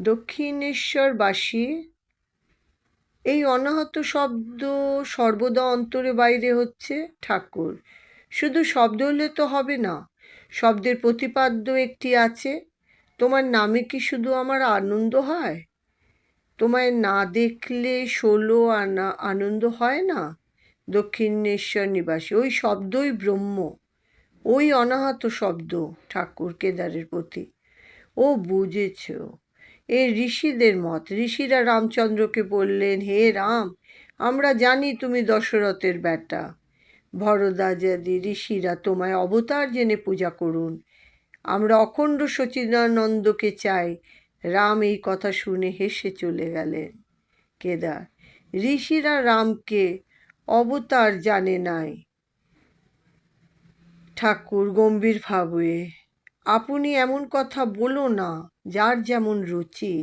দক্ষিণেশ্বরবাসী এই অনাহত শব্দ সর্বদা অন্তরে বাইরে হচ্ছে। ঠাকুর: শুধু শব্দ হলে তো হবে না, শব্দের প্রতিপাদ্য একটি আছে। তোমার নামে কি শুধু আমার আনন্দ হয়? তোমায় না দেখলে ষোলো আনা আনন্দ হয় না? দক্ষিণেশ্বর নিবাসী: ওই শব্দই ব্রহ্ম, ওই অনাহত শব্দ। ঠাকুর কেদারের প্রতি: ও বুঝেছ, এ ঋষিদের মত। ঋষিরা রামচন্দ্রকে বললেন, হে রাম, আমরা জানি তুমি দশরথের বেটা। ভরদ্বাজাদি ঋষিরা তোমায় অবতার জেনে পূজা করুন। আমরা অখণ্ড সচিদানন্দকে চাই। রাম এই কথা শুনে হেসে চলে গেলেন। কেদার: ঋষিরা রামকে অবতার জানে নাই। ঠাকুর গম্ভীর ভাবে: আপনি এমন কথা বলো না, যার যেমন রুচি।